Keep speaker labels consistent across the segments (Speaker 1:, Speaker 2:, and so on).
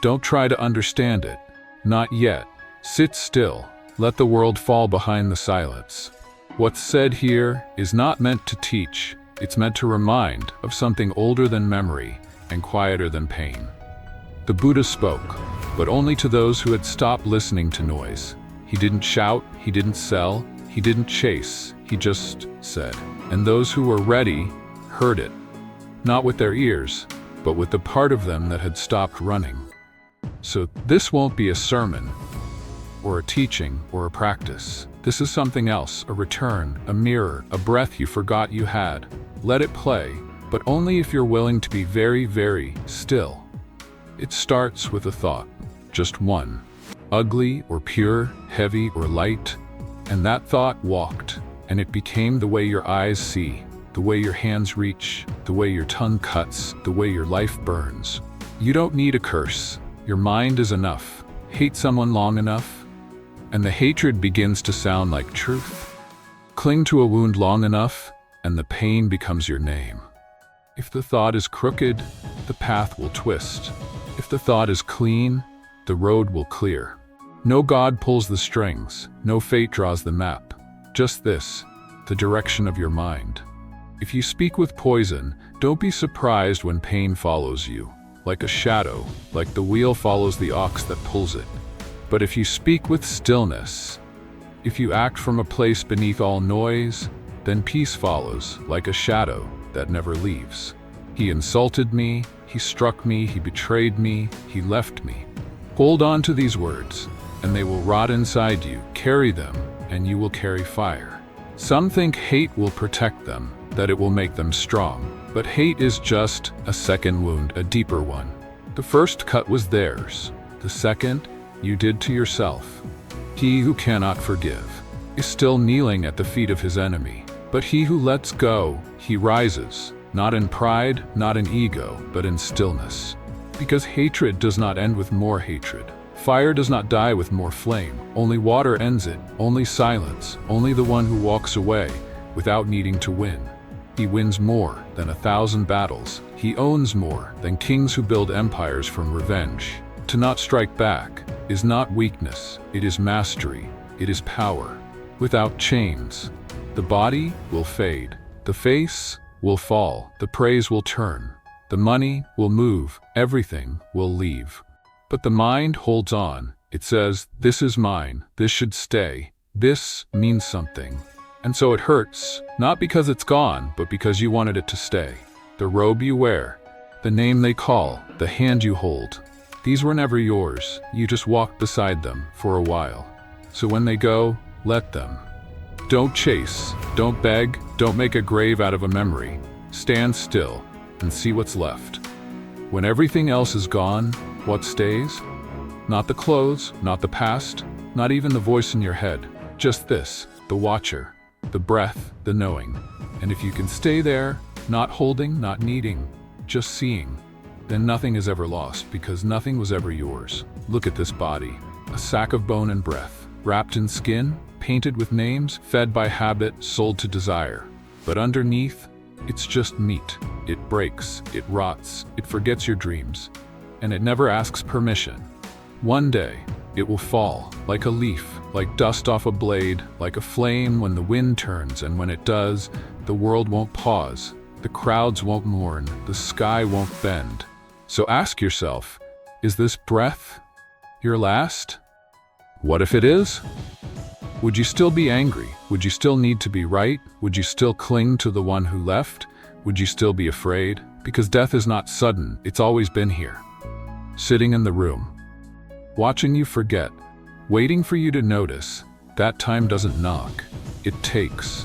Speaker 1: Don't try to understand it. Not yet. Sit still. Let the world fall behind the silence. What's said here is not meant to teach. It's meant to remind of something older than memory and quieter than pain. The Buddha spoke, but only to those who had stopped listening to noise. He didn't shout, he didn't sell, he didn't chase, he just said. And those who were ready heard it, not with their ears, but with the part of them that had stopped running. So this won't be a sermon, or a teaching, or a practice. This is something else, a return, a mirror, a breath you forgot you had. Let it play, but only if you're willing to be very, very still. It starts with a thought, just one. Ugly or pure, heavy or light, and that thought walked, and it became the way your eyes see, the way your hands reach, the way your tongue cuts, the way your life burns. You don't need a curse. Your mind is enough. Hate someone long enough, and the hatred begins to sound like truth. Cling to a wound long enough, and the pain becomes your name. If the thought is crooked, the path will twist. If the thought is clean, the road will clear. No God pulls the strings, no fate draws the map. Just this, the direction of your mind. If you speak with poison, don't be surprised when pain follows you, like a shadow, like the wheel follows the ox that pulls it. But if you speak with stillness, if you act from a place beneath all noise, then peace follows, like a shadow that never leaves. He insulted me, he struck me, he betrayed me, he left me. Hold on to these words, and they will rot inside you. Carry them, and you will carry fire. Some think hate will protect them, that it will make them strong. But hate is just a second wound, a deeper one. The first cut was theirs. The second, you did to yourself. He who cannot forgive is still kneeling at the feet of his enemy. But he who lets go, he rises, not in pride, not in ego, but in stillness. Because hatred does not end with more hatred. Fire does not die with more flame. Only water ends it, only silence, only the one who walks away without needing to win. He wins more than 1,000 battles. He owns more than kings who build empires from revenge. To not strike back is not weakness, it is mastery, it is power. Without chains, the body will fade, the face will fall, the praise will turn, the money will move, everything will leave. But the mind holds on. It says, this is mine, this should stay, this means something. And so it hurts, not because it's gone, but because you wanted it to stay. The robe you wear, the name they call, the hand you hold. These were never yours, you just walked beside them for a while. So when they go, let them. Don't chase, don't beg, don't make a grave out of a memory. Stand still and see what's left. When everything else is gone, what stays? Not the clothes, not the past, not even the voice in your head. Just this, the watcher. The breath, the knowing. And if you can stay there, not holding, not needing, just seeing, then nothing is ever lost because nothing was ever yours. Look at this body, a sack of bone and breath, wrapped in skin, painted with names, fed by habit, sold to desire. But underneath, it's just meat. It breaks, it rots, it forgets your dreams, and it never asks permission. One day, it will fall, like a leaf, like dust off a blade, like a flame when the wind turns, and when it does, the world won't pause, the crowds won't mourn, the sky won't bend. So ask yourself, is this breath your last? What if it is? Would you still be angry? Would you still need to be right? Would you still cling to the one who left? Would you still be afraid? Because death is not sudden, it's always been here. Sitting in the room, watching you forget, waiting for you to notice. That time doesn't knock, it takes.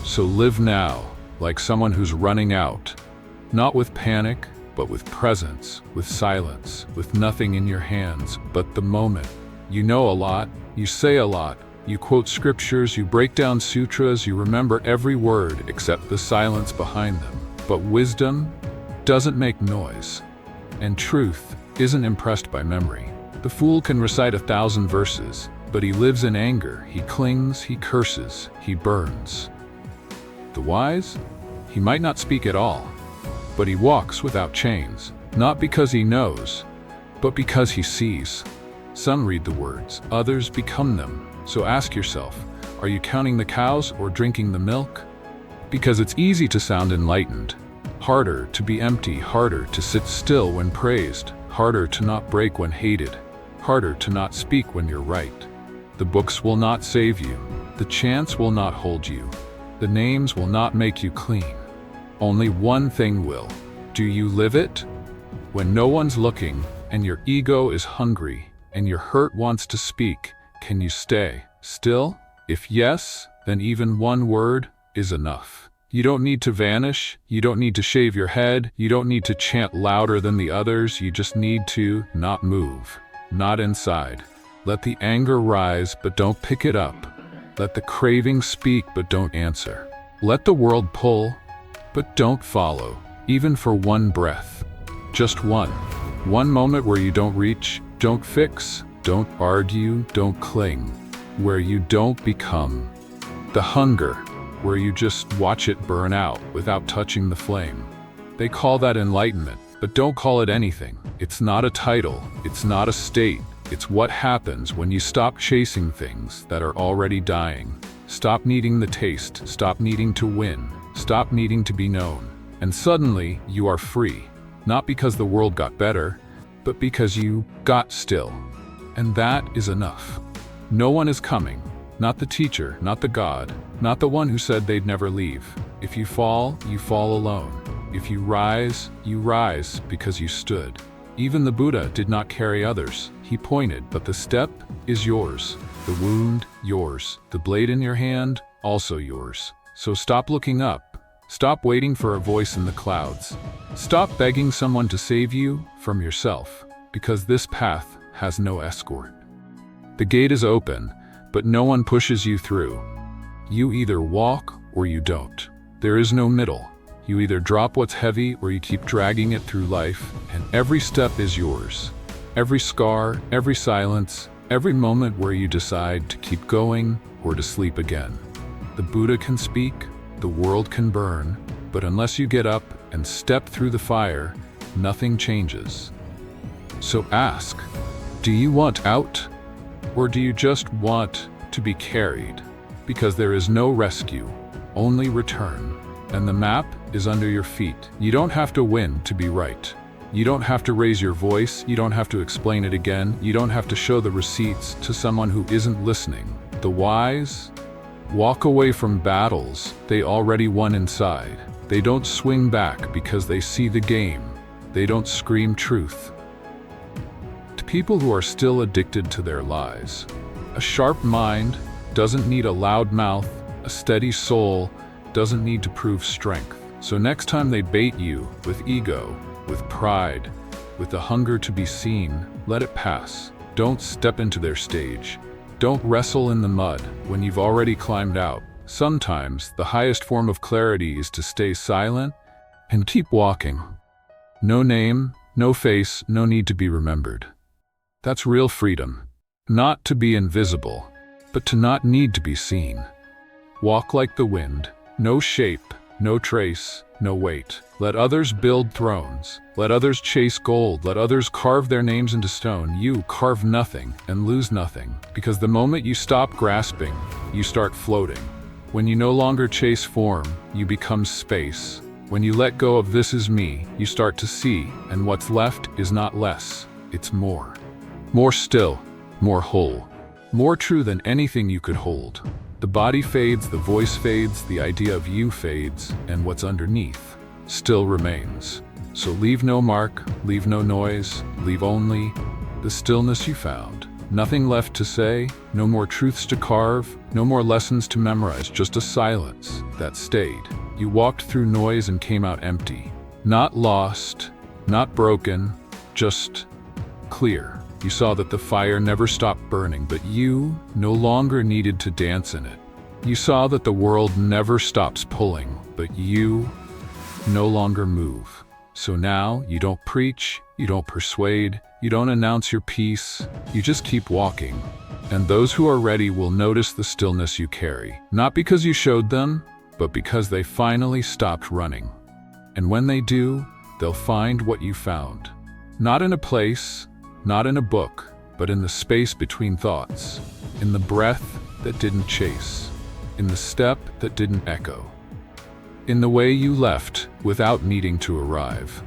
Speaker 1: So live now, like someone who's running out. Not with panic, but with presence, with silence, with nothing in your hands but the moment. You know a lot, you say a lot, you quote scriptures, you break down sutras, you remember every word except the silence behind them. But wisdom doesn't make noise, and truth isn't impressed by memory. The fool can recite 1,000 verses, but he lives in anger, he clings, he curses, he burns. The wise? He might not speak at all, but he walks without chains, not because he knows, but because he sees. Some read the words, others become them. So ask yourself, are you counting the cows or drinking the milk? Because it's easy to sound enlightened, harder to be empty, harder to sit still when praised, harder to not break when hated, harder to not speak when you're right. The books will not save you. The chants will not hold you. The names will not make you clean. Only one thing will. Do you live it? When no one's looking, and your ego is hungry, and your hurt wants to speak, can you stay still? If yes, then even one word is enough. You don't need to vanish, you don't need to shave your head, you don't need to chant louder than the others, you just need to not move, not inside. Let the anger rise, but don't pick it up. Let the craving speak, but don't answer. Let the world pull, but don't follow, even for one breath. Just one. One moment where you don't reach, don't fix, don't argue, don't cling. Where you don't become. The hunger, where you just watch it burn out without touching the flame. They call that enlightenment, but don't call it anything. It's not a title, it's not a state. It's what happens when you stop chasing things that are already dying. Stop needing the taste, stop needing to win, stop needing to be known. And suddenly, you are free. Not because the world got better, but because you got still. And that is enough. No one is coming. Not the teacher, not the God, not the one who said they'd never leave. If you fall alone. If you rise because you stood. Even the Buddha did not carry others. He pointed, but the step is yours. The wound, yours. The blade in your hand, also yours. So stop looking up. Stop waiting for a voice in the clouds. Stop begging someone to save you from yourself, because this path has no escort. The gate is open, but no one pushes you through. You either walk or you don't. There is no middle. You either drop what's heavy or you keep dragging it through life, and every step is yours. Every scar, every silence, every moment where you decide to keep going or to sleep again. The Buddha can speak, the world can burn, but unless you get up and step through the fire, nothing changes. So ask, do you want out? Or do you just want to be carried? Because there is no rescue, only return. And the map is under your feet. You don't have to win to be right. You don't have to raise your voice. You don't have to explain it again. You don't have to show the receipts to someone who isn't listening. The wise walk away from battles they already won inside. They don't swing back because they see the game. They don't scream truth. To people who are still addicted to their lies, a sharp mind doesn't need a loud mouth. A steady soul doesn't need to prove strength. So next time they bait you with ego, with pride, with the hunger to be seen, let it pass. Don't step into their stage. Don't wrestle in the mud when you've already climbed out. Sometimes the highest form of clarity is to stay silent and keep walking. No name, no face, no need to be remembered. That's real freedom. Not to be invisible, but to not need to be seen. Walk like the wind. No shape, no trace, no weight. Let others build thrones. Let others chase gold. Let others carve their names into stone. You carve nothing and lose nothing, because the moment you stop grasping, you start floating. When you no longer chase form, you become space. When you let go of "this is me," you start to see, and what's left is not less, it's more. More still, more whole, more true than anything you could hold. The body fades, the voice fades, the idea of you fades, and what's underneath still remains. So leave no mark, leave no noise, leave only the stillness you found. Nothing left to say, no more truths to carve, no more lessons to memorize, just a silence that stayed. You walked through noise and came out empty. Not lost, not broken, just clear. You saw that the fire never stopped burning, but you no longer needed to dance in it. You saw that the world never stops pulling, but you no longer move. So now you don't preach, you don't persuade, you don't announce your peace, you just keep walking. And those who are ready will notice the stillness you carry, not because you showed them, but because they finally stopped running. And when they do, they'll find what you found. Not in a place, not in a book, but in the space between thoughts, in the breath that didn't chase, in the step that didn't echo, in the way you left without needing to arrive.